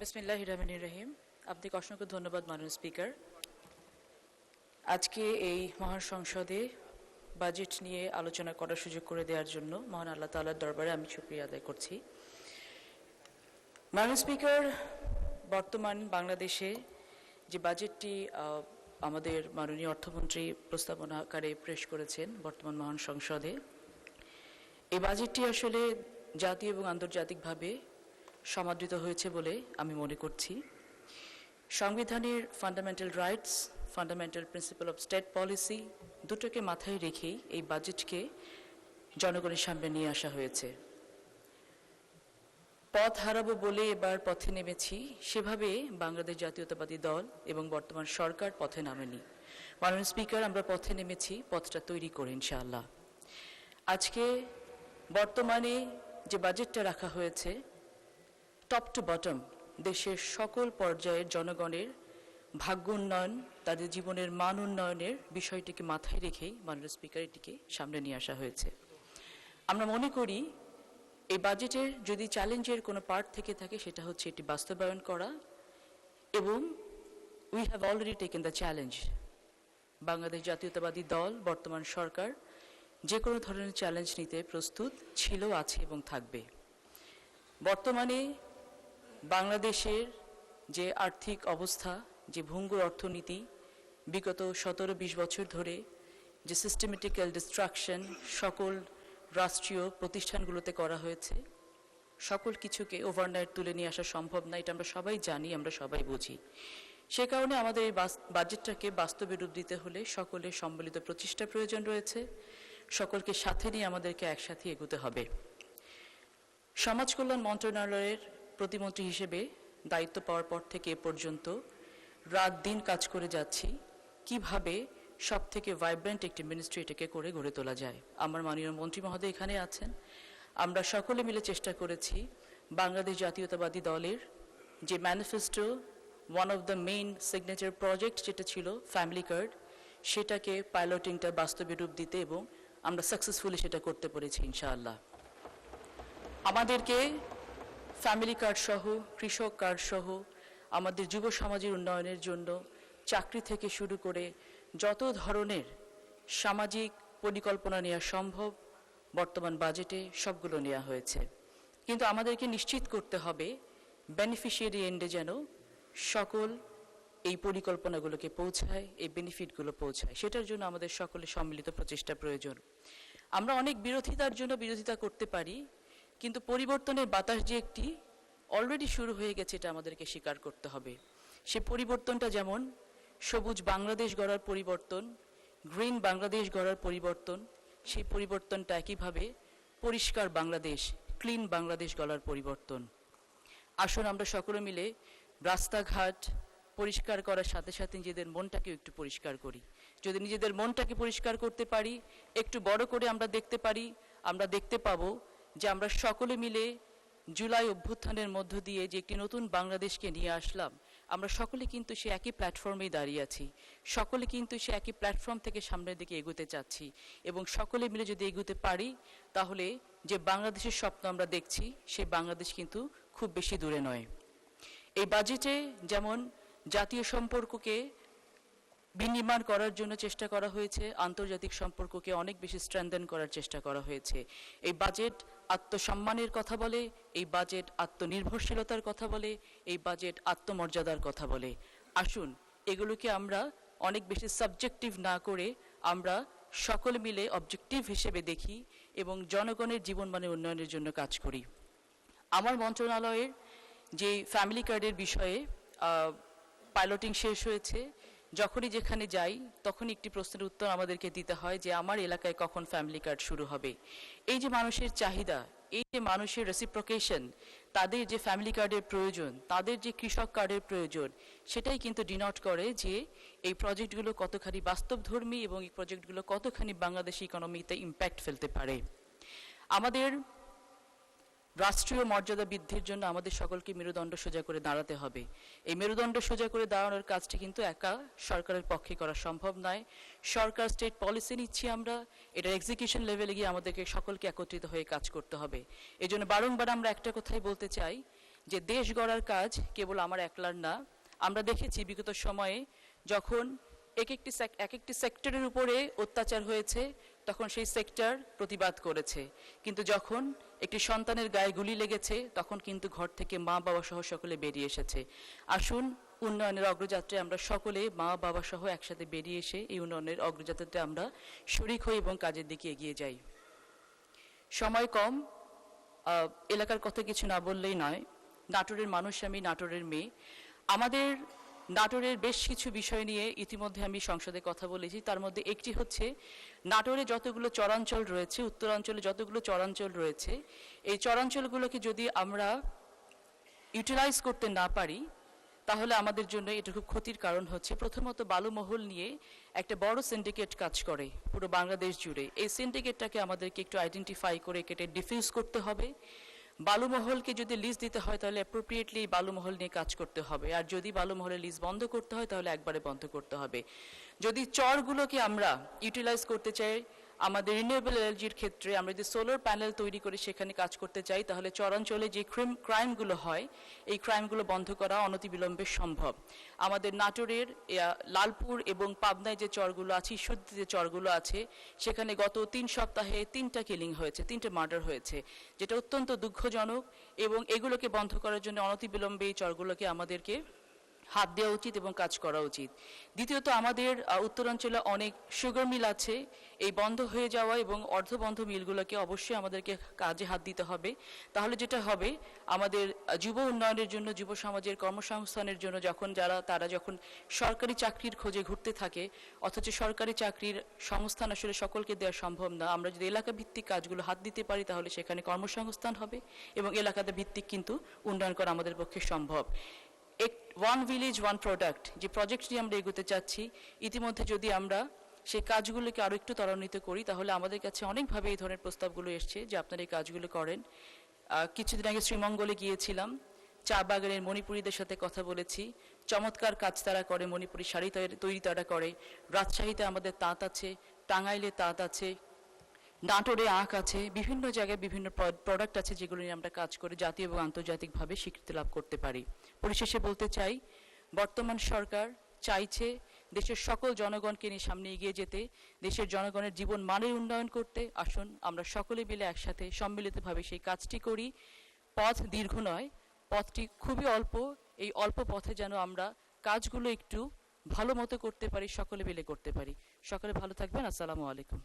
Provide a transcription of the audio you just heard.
বিসমিল্লাহির রহমানির রহিম। আপনাকে অসংখ্য ধন্যবাদ মাননীয় স্পিকার। আজকে এই মহান সংসদে বাজেট নিয়ে আলোচনা করার সুযোগ করে দেওয়ার জন্য মহান আল্লাহ তাআলার দরবারে আমি শুকরিয়া আদায় করছি। মাননীয় স্পিকার, বর্তমান বাংলাদেশে যে বাজেটটি আমাদের মাননীয় অর্থমন্ত্রী প্রস্তাবনা আকারে পেশ করেছেন বর্তমান মহান সংসদে, এই বাজেটটি আসলে জাতীয় এবং আন্তর্জাতিকভাবে সমাদৃত হয়েছে বলে আমি মনে করছি। সংবিধানের fundamental rights, fundamental principal of state policy দুটোকে মাথায় রেখেই এই বাজেটকে জনগণের সামনে নিয়ে আসা হয়েছে। পথ হারাবো বলে এবার পথে নেমেছি, সেভাবে বাংলাদেশ জাতীয়তাবাদী দল এবং বর্তমান সরকার পথে নামেনি। মাননীয় স্পিকার, আমরা পথে নেমেছি পথটা তৈরি করে ইনশাআল্লাহ। আজকে বর্তমানে যে বাজেটটা রাখা হয়েছে, টপ টু বটম দেশের সকল পর্যায়ের জনগণের ভাগ্য উন্নয়ন, তাদের জীবনের মান উন্নয়নের বিষয়টিকে মাথায় রেখেই মাননীয় স্পিকার এটিকে সামনে নিয়ে আসা হয়েছে। আমরা মনে করি এই বাজেটের যদি চ্যালেঞ্জের কোনো পার্ট থেকে থাকে সেটা হচ্ছে এটি বাস্তবায়ন করা, এবং we have already taken the challenge. Bangladesh জাতীয়তাবাদী দল, বর্তমান সরকার যে কোনো ধরনের চ্যালেঞ্জ নিতে প্রস্তুত ছিল, আছে এবং থাকবে। বর্তমানে বাংলাদেশের যে আর্থিক অবস্থা, যে ভঙ্গুর অর্থনীতি, বিগত 17-20 বছর ধরে যে সিস্টেমেটিক্যাল ডিস্ট্রাকশন সকল রাষ্ট্রীয় প্রতিষ্ঠানগুলোতে করা হয়েছে, সকল কিছুকে ওভারনাইট তুলে নিয়ে আসা সম্ভব না, এটা আমরা সবাই জানি, আমরা সবাই বুঝি। সে কারণে আমাদের এই বাজেটটাকে বাস্তবে রূপ দিতে হলে সকলের সম্মিলিত প্রচেষ্টা প্রয়োজন রয়েছে। সকলকে সাথে নিয়ে আমাদেরকে একসাথে এগোতে হবে। সমাজ কল্যাণ মন্ত্রণালয়ের প্রতিমন্ত্রী হিসেবে দায়িত্ব পাওয়ার পর থেকে এ পর্যন্ত রাত দিন কাজ করে যাচ্ছি কিভাবে সব থেকে ভাইব্রেন্ট একটি মিনিস্ট্রি এটাকে করে গড়ে তোলা যায়। আমার মাননীয় মন্ত্রী মহোদয় এখানে আছেন। আমরা সকলে মিলে চেষ্টা করেছি বাংলাদেশ জাতীয়তাবাদী দলের যে manifesto, one of the main signature project যেটা ছিল ফ্যামিলি কার্ড, সেটাকে পাইলটিংটা বাস্তবে রূপ দিতে, এবং আমরা সাকসেসফুলি সেটা করতে পেরেছি ইনশাআল্লাহ। আমাদেরকে ফ্যামিলি কার্ড সহ, কৃষক কার্ড সহ, আমাদের যুব সমাজের উন্নয়নের জন্য চাকরি থেকে শুরু করে যত ধরনের সামাজিক পরিকল্পনা নেওয়া সম্ভব বর্তমান বাজেটে সবগুলো নেওয়া হয়েছে। কিন্তু আমাদেরকে নিশ্চিত করতে হবে বেনিফিশিয়ারি এন্ডে যেন সকল এই পরিকল্পনাগুলোকে পৌঁছায়, এই বেনিফিটগুলো পৌঁছায়, সেটার জন্য আমাদের সকলের সম্মিলিত প্রচেষ্টা প্রয়োজন। আমরা অনেক বিরোধিতার জন্য বিরোধিতা করতে পারি, কিন্তু পরিবর্তনের বাতাস যে একটি অলরেডি শুরু হয়ে গেছে এটা আমাদেরকে স্বীকার করতে হবে। সে পরিবর্তনটা যেমন সবুজ বাংলাদেশ গড়ার পরিবর্তন, গ্রিন বাংলাদেশ গড়ার পরিবর্তন, সেই পরিবর্তনটা একইভাবে পরিষ্কার বাংলাদেশ, ক্লিন বাংলাদেশ গড়ার পরিবর্তন। আসুন আমরা সকলে মিলে রাস্তাঘাট পরিষ্কার করার সাথে সাথে নিজেদের মনটাকেও একটু পরিষ্কার করি। যদি নিজেদের মনটাকে পরিষ্কার করতে পারি, একটু বড় করে আমরা দেখতে পারি, আমরা দেখতে পাবো যে আমরা সকলে মিলে জুলাই অভ্যুত্থানের মধ্য দিয়ে যে একটি নতুন বাংলাদেশকে নিয়ে আসলাম, আমরা সকলে কিন্তু সে একই প্ল্যাটফর্মেই দাঁড়িয়ে আছি, সকলে কিন্তু সে একই প্ল্যাটফর্ম থেকে সামনের দিকে এগোতে চাচ্ছি, এবং সকলে মিলে যদি এগোতে পারি তাহলে যে বাংলাদেশের স্বপ্ন আমরা দেখছি সেই বাংলাদেশ কিন্তু খুব বেশি দূরে নয়। এই বাজেটে যেমন জাতীয় সম্পর্ককে বিনির্মাণ করার জন্য চেষ্টা করা হয়েছে, আন্তর্জাতিক সম্পর্ককে অনেক বেশি স্ট্রেংথেন করার চেষ্টা করা হয়েছে। এই বাজেট আত্মসম্মানের কথা বলে, এই বাজেট আত্মনির্ভরশীলতার কথা বলে, এই বাজেট আত্মমর্যাদার কথা বলে। আসুন এগুলোকে আমরা অনেক বেশি সাবজেক্টিভ না করে আমরা সকলে মিলে অবজেক্টিভ হিসেবে দেখি এবং জনগণের জীবনমানের উন্নয়নের জন্য কাজ করি। আমার মন্ত্রণালয়ের যে ফ্যামিলি কার্ডের বিষয়ে পাইলটিং শেষ হয়েছে, যখনই যেখানে যাই তখনই একটি প্রশ্নের উত্তর আমাদেরকে দিতে হয় যে আমার এলাকায় কখন ফ্যামিলি কার্ড শুরু হবে। এই যে মানুষের চাহিদা, এই যে মানুষের রেসিপ্রোকেশন, তাদের যে ফ্যামিলি কার্ডের প্রয়োজন, তাদের যে কৃষক কার্ডের প্রয়োজন, সেটাই কিন্তু ডিনোট করে যে এই প্রজেক্টগুলো কতখানি বাস্তবধর্মী এবং এই প্রজেক্টগুলো কতখানি বাংলাদেশি ইকোনমিতে ইম্প্যাক্ট ফেলতে পারে। আমাদের রাষ্ট্রীয় মর্যাদা বৃদ্ধির জন্য আমাদের সকলকে মেরুদণ্ড সোজা করে দাঁড়াতে হবে। এই মেরুদণ্ড সোজা করে দাঁড়ানোর কাজটি কিন্তু একা সরকারের পক্ষে করা সম্ভব নয়। সরকার স্টেট পলিসি নিচ্ছি আমরা, এটা এক্সিকিউশন লেভেলে গিয়ে আমাদেরকে সকলকে একত্রিত হয়ে কাজ করতে হবে। এই জন্য বারংবার আমরা একটা কথাই বলতে চাই যে দেশ গড়ার কাজ কেবল আমার একলার না। আমরা দেখেছি বিগত সময়ে যখন এক একটি সেক্টরের উপরে অত্যাচার হয়েছে তখন সেই সেক্টর প্রতিবাদ করেছে, কিন্তু যখন একটি সন্তানের গায়ে গুলি লেগেছে তখন কিন্তু ঘর থেকে মা বাবা সহ সকলে বেরিয়ে এসেছে। আসুন উন্নয়নের অগ্রযাত্রায় আমরা সকলে মা বাবা সহ একসাথে বেরিয়ে এসে এই উন্নয়নের অগ্রযাত্রাতে আমরা শরিক হই এবং কাজের দিকে এগিয়ে যাই। সময় কম, এলাকার কথা কিছু না বললেই নয়। নাটোরের মানুষ, আমি নাটোরের মেয়ে। আমাদের নাটোরের বেশ কিছু বিষয় নিয়ে ইতিমধ্যে আমি সংসদে কথা বলেছি। তার মধ্যে একটি হচ্ছে নাটোরে যতগুলো চরাঞ্চল রয়েছে, উত্তরাঞ্চলে যতগুলো চরাঞ্চল রয়েছে, এই চরাঞ্চলগুলোকে যদি আমরা ইউটিলাইজ করতে না পারি তাহলে আমাদের জন্য এটা খুব ক্ষতির কারণ হচ্ছে। প্রথমত বালুমহল নিয়ে একটা বড় সিন্ডিকেট কাজ করে পুরো বাংলাদেশ জুড়ে। এই সিন্ডিকেটটাকে আমাদেরকে একটু আইডেন্টিফাই করে কেটে ডিফিউজ করতে হবে। বালুমহলকে যদি লিজ দিতে হয় তাহলে অ্যাপ্রোপ্রিয়েটলি বালুমহল নিয়ে কাজ করতে হবে, আর যদি বালুমহলের লিজ বন্ধ করতে হয় তাহলে একবারে বন্ধ করতে হবে। যদি চরগুলোকে আমরা ইউটিলাইজ করতে চাই, আমাদের রিনিউয়েবল এনার্জির ক্ষেত্রে আমরা যদি সোলার প্যানেল তৈরি করে সেখানে কাজ করতে চাই তাহলে চরাঞ্চলে যে ক্রাইমগুলো হয় এই ক্রাইমগুলো বন্ধ করা অনতিবিলম্বে সম্ভব। আমাদের নাটোরের লালপুর এবং পাবনায় যে চরগুলো আছে, ঈশ্বরদীতে যে চরগুলো আছে, সেখানে গত 3 সপ্তাহে 3টা কিলিং হয়েছে, 3টে মার্ডার হয়েছে, যেটা অত্যন্ত দুঃখজনক। এবং এগুলোকে বন্ধ করার জন্য অনতিবিলম্বে এই চরগুলোকে আমাদেরকে হাত দেওয়া উচিত এবং কাজ করা উচিত। দ্বিতীয়ত আমাদের উত্তরাঞ্চলে অনেক সুগার মিল আছে। এই বন্ধ হয়ে যাওয়া এবং অর্ধবন্ধ মিলগুলোকে অবশ্যই আমাদেরকে কাজে হাত দিতে হবে। তাহলে যেটা হবে, আমাদের যুব উন্নয়নের জন্য, যুব সমাজের কর্মসংস্থানের জন্য তারা যখন সরকারি চাকরির খোঁজে ঘুরতে থাকে, অথচ সরকারি চাকরির সংস্থান আসলে সকলকে দেওয়া সম্ভব না। আমরা যদি এলাকা ভিত্তিক কাজগুলো হাত দিতে পারি তাহলে সেখানে কর্মসংস্থান হবে এবং এলাকাতে ভিত্তিক কিন্তু উন্নয়ন করা আমাদের পক্ষে সম্ভব। ওয়ান ভিলেজ ওয়ান প্রোডাক্ট যে প্রজেক্টটি আমরা এগোতে চাচ্ছি, ইতিমধ্যে যদি আমরা সেই কাজগুলোকে আরও একটু ত্বরান্বিত করি তাহলে আমাদের কাছে অনেকভাবে এই ধরনের প্রস্তাবগুলো এসছে যে আপনারা এই কাজগুলো করেন। কিছুদিন আগে শ্রীমঙ্গলে গিয়েছিলাম, চা বাগানের মণিপুরীদের সাথে কথা বলেছি। চমৎকার কাজ তারা করে, মণিপুরি শাড়ি তৈরি তারা করে। রাজশাহীতে আমাদের তাঁত আছে, টাঙ্গাইলে তাঁত আছে, নাটোরে আঁক আছে, বিভিন্ন জায়গায় বিভিন্ন প্রোডাক্ট আছে যেগুলো নিয়ে আমরা কাজ করে জাতীয় এবং আন্তর্জাতিকভাবে স্বীকৃতি লাভ করতে পারি। পরিশেষে বলতে চাই, বর্তমান সরকার চাইছে দেশের সকল জনগণকে নিয়ে সামনে এগিয়ে যেতে, দেশের জনগণের জীবন মানের উন্নয়ন করতে। আসুন আমরা সকলে মিলে একসাথে সম্মিলিতভাবে সেই কাজটি করি। পথ দীর্ঘ নয়, পথটি খুবই অল্প। এই অল্প পথে যেন আমরা কাজগুলো একটু ভালো মতো করতে পারি, সকলে মিলে করতে পারি। সকলে ভালো থাকবেন। আসসালামু আলাইকুম।